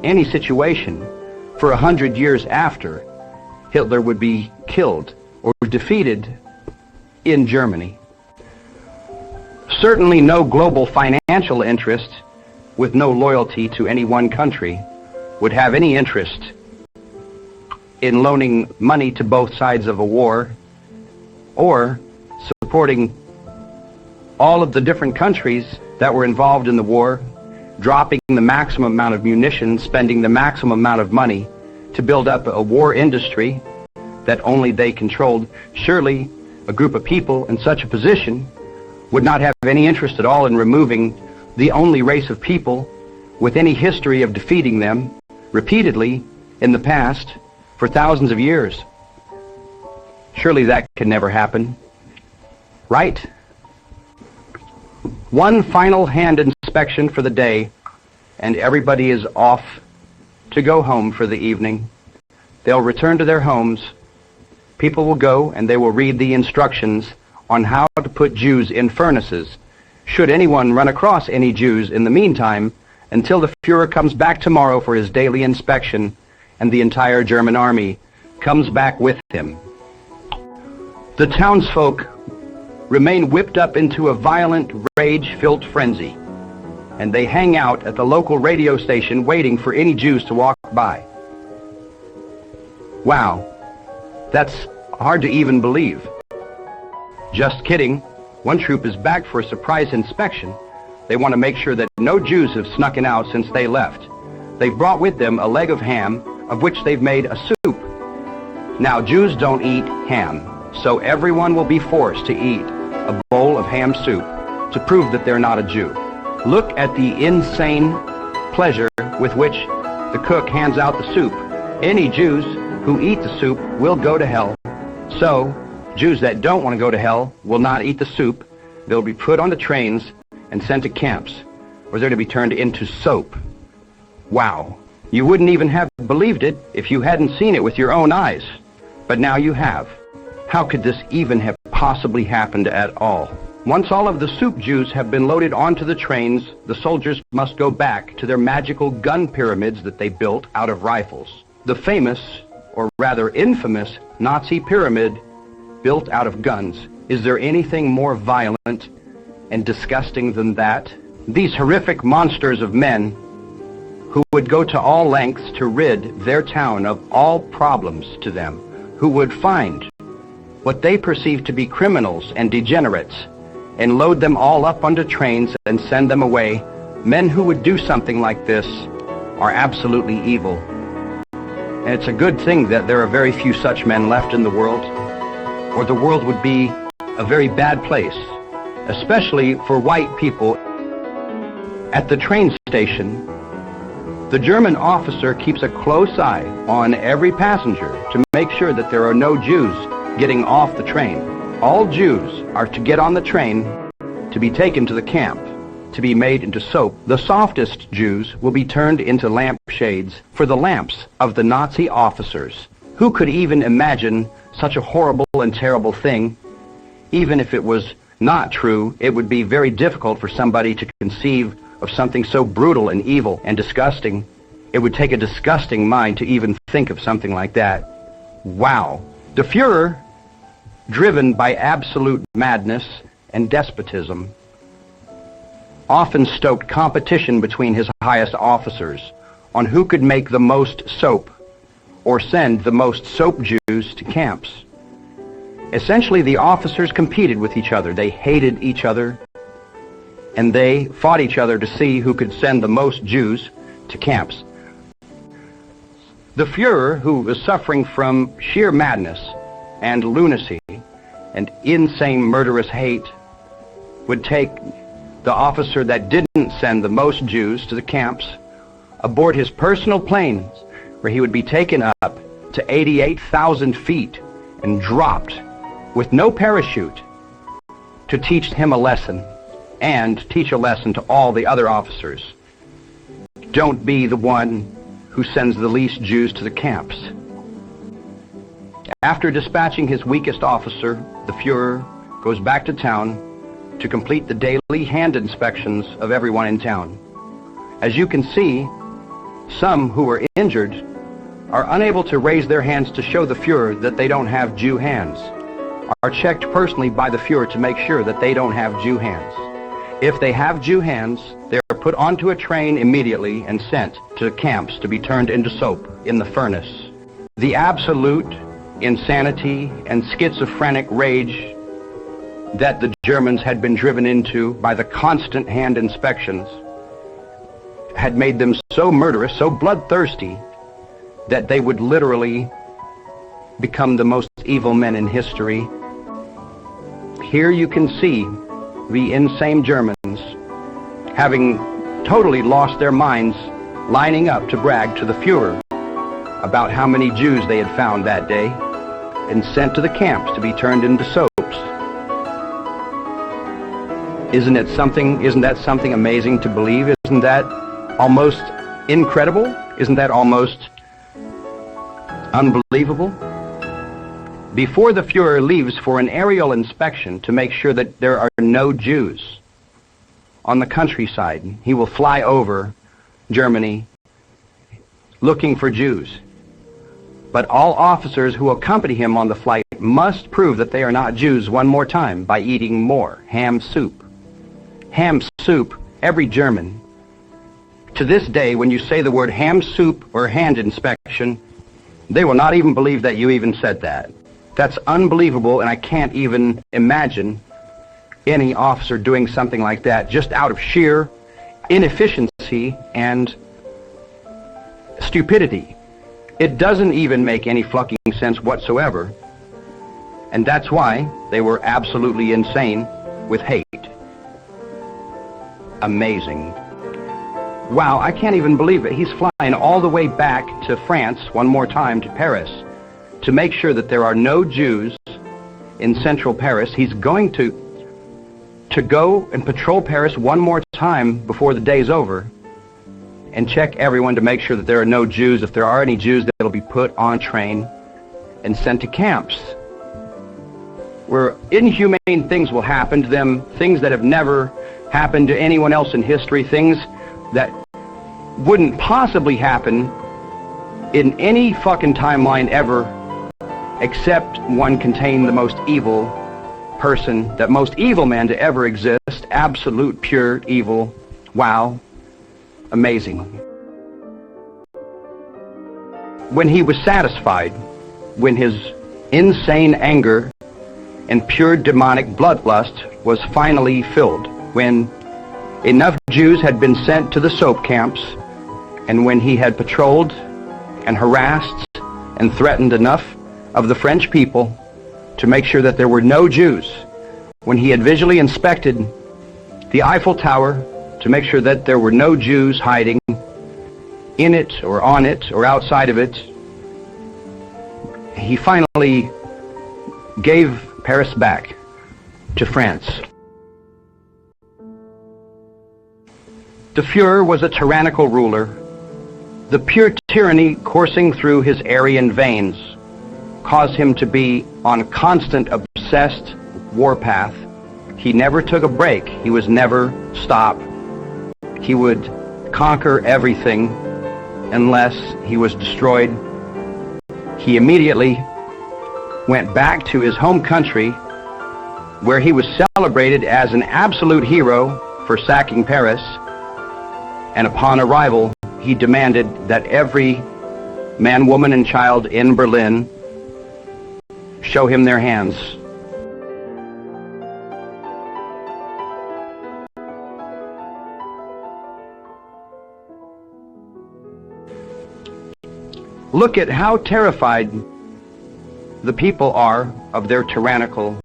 any situation for 100 years after Hitler would be killed or defeated in Germany. Certainly no global financial interest with no loyalty to any one country would have any interest in loaning money to both sides of a war or supporting all of the different countries that were involved in the war, dropping the maximum amount of munitions, spending the maximum amount of money to build up a war industry that only they controlled. Surely a group of people in such a position would not have any interest at all in removing the only race of people with any history of defeating them repeatedly in the past for thousands of years. Surely that could never happen, right? One final hand inspection for the day, and everybody is off to go home for the evening. They'll return to their homes. People will go and they will read the instructions on how to put Jews in furnaces, should anyone run across any Jews in the meantime, until the Fuhrer comes back tomorrow for his daily inspection and the entire German army comes back with him. The townsfolk remain whipped up into a violent, rage-filled frenzy, and they hang out at the local radio station waiting for any Jews to walk by. Wow, that's hard to even believe. Just kidding. One troop is back for a surprise inspection. They want to make sure that no Jews have snuck out since they left. They've brought with them a leg of ham, of which they've made a soup. Now, Jews don't eat ham, so everyone will be forced to eat a bowl of ham soup to prove that they're not a Jew. Look at the insane pleasure with which the cook hands out the soup. Any Jews who eat the soup will go to hell. So, Jews that don't want to go to hell will not eat the soup. They'll be put on the trains and sent to camps, where they're to be turned into soap. Wow. You wouldn't even have believed it if you hadn't seen it with your own eyes. But now you have. How could this even have possibly happened at all? Once all of the soup Jews have been loaded onto the trains, the soldiers must go back to their magical gun pyramids that they built out of rifles. The famous, or rather infamous, Nazi pyramid built out of guns. Is there anything more violent and disgusting than that? These horrific monsters of men who would go to all lengths to rid their town of all problems to them, who would find what they perceive to be criminals and degenerates and load them all up onto trains and send them away. Men who would do something like this are absolutely evil. And it's a good thing that there are very few such men left in the world, or the world would be a very bad place, especially for white people. At the train station, the German officer keeps a close eye on every passenger to make sure that there are no Jews getting off the train. All Jews are to get on the train to be taken to the camp, to be made into soap. The softest Jews will be turned into lampshades for the lamps of the Nazi officers. Who could even imagine such a horrible and terrible thing? Even if it was not true, it would be very difficult for somebody to conceive of something so brutal and evil and disgusting. It would take a disgusting mind to even think of something like that. Wow. The Fuhrer, driven by absolute madness and despotism, often stoked competition between his highest officers on who could make the most soap or send the most soap Jews to camps. Essentially, the officers competed with each other. They hated each other, and they fought each other to see who could send the most Jews to camps. The Fuhrer, who was suffering from sheer madness and lunacy and insane murderous hate, would take the officer that didn't send the most Jews to the camps aboard his personal planes, where he would be taken up to 88,000 feet and dropped with no parachute to teach him a lesson and teach a lesson to all the other officers. Don't be the one who sends the least Jews to the camps. After dispatching his weakest officer, the Fuhrer goes back to town to complete the daily hand inspections of everyone in town. As you can see, Some who were injured are unable to raise their hands to show the Fuhrer that they don't have Jew hands, are checked personally by the Fuhrer to make sure that they don't have Jew hands. If they have Jew hands, they're put onto a train immediately and sent to camps to be turned into soap in the furnace. The absolute insanity and schizophrenic rage that the Germans had been driven into by the constant hand inspections had made them so murderous, so bloodthirsty, that they would literally become the most evil men in history. Here you can see the insane Germans, having totally lost their minds, lining up to brag to the Fuhrer about how many Jews they had found that day and sent to the camps to be turned into soaps. Isn't that something amazing to believe? Isn't that almost incredible? Isn't that almost unbelievable? Before the Fuhrer leaves for an aerial inspection to make sure that there are no Jews on the countryside, he will fly over Germany looking for Jews. But all officers who accompany him on the flight must prove that they are not Jews one more time by eating more ham soup. Ham soup, every German, to this day, when you say the word ham soup or hand inspection, they will not even believe that you even said that. That's unbelievable, and I can't even imagine any officer doing something like that just out of sheer inefficiency and stupidity. It doesn't even make any fucking sense whatsoever, and that's why they were absolutely insane with hate. Amazing. Wow, I can't even believe it. He's flying all the way back to France one more time, to Paris, to make sure that there are no Jews in central Paris. He's going to go and patrol Paris one more time before the day's over and check everyone to make sure that there are no Jews. If there are any Jews, they'll be put on a train and sent to camps where inhumane things will happen to them, things that have never happened to anyone else in history, things that wouldn't possibly happen in any fucking timeline ever, except one contain the most evil person, that most evil man to ever exist, absolute pure evil. Wow. Amazing. When he was satisfied, when his insane anger and pure demonic bloodlust was finally filled, when enough Jews had been sent to the soap camps, and when he had patrolled and harassed and threatened enough of the French people to make sure that there were no Jews, when he had visually inspected the Eiffel Tower to make sure that there were no Jews hiding in it or on it or outside of it, he finally gave Paris back to France. The Fuhrer was a tyrannical ruler. The pure tyranny coursing through his Aryan veins caused him to be on a constant, obsessed warpath. He never took a break. He was never stopped. He would conquer everything unless he was destroyed. He immediately went back to his home country, where he was celebrated as an absolute hero for sacking Paris. And upon arrival, he demanded that every man, woman, and child in Berlin show him their hands. Look at how terrified the people are of their tyrannical,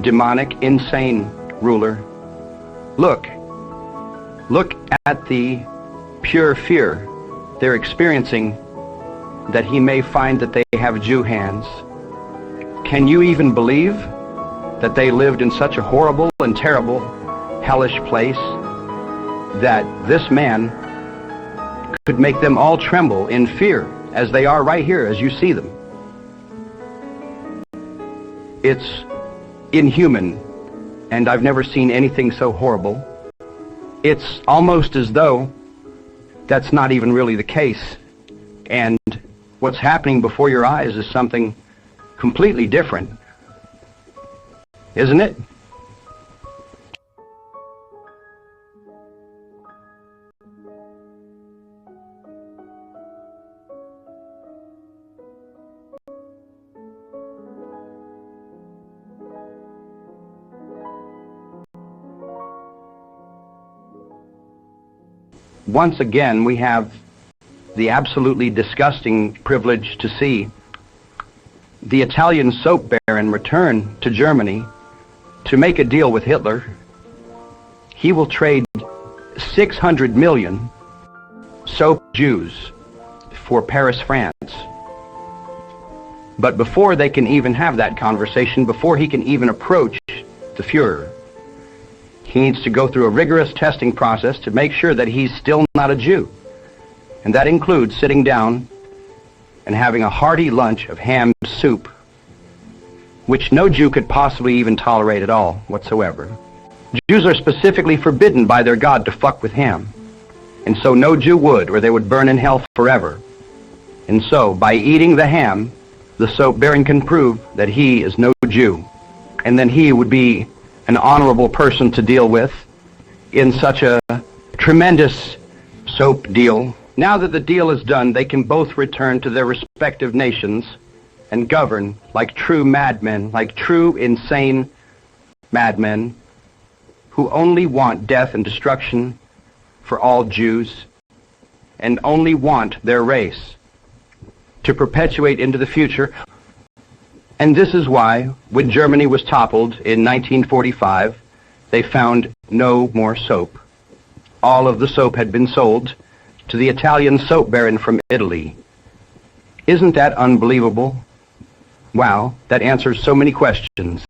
demonic, insane ruler. Look at the pure fear they're experiencing that he may find that they have Jew hands. Can you even believe that they lived in such a horrible and terrible, hellish place, that this man could make them all tremble in fear, as they are right here, as you see them? It's inhuman, and I've never seen anything so horrible. It's almost as though that's not even really the case. And what's happening before your eyes is something completely different, isn't it? Once again, we have the absolutely disgusting privilege to see the Italian soap baron return to Germany to make a deal with Hitler. He will trade 600 million soap Jews for Paris, France. But before they can even have that conversation, before he can even approach the Fuhrer, he needs to go through a rigorous testing process to make sure that he's still not a Jew. And that includes sitting down and having a hearty lunch of ham soup, which no Jew could possibly even tolerate at all whatsoever. Jews are specifically forbidden by their God to fuck with ham. And so no Jew would, or they would burn in hell forever. And so, by eating the ham, the soap baron can prove that he is no Jew. And then he would be an honorable person to deal with in such a tremendous soap deal. Now that the deal is done, they can both return to their respective nations and govern like true madmen, like true insane madmen who only want death and destruction for all Jews and only want their race to perpetuate into the future. And this is why, when Germany was toppled in 1945, they found no more soap. All of the soap had been sold to the Italian soap baron from Italy. Isn't that unbelievable? Wow, that answers so many questions.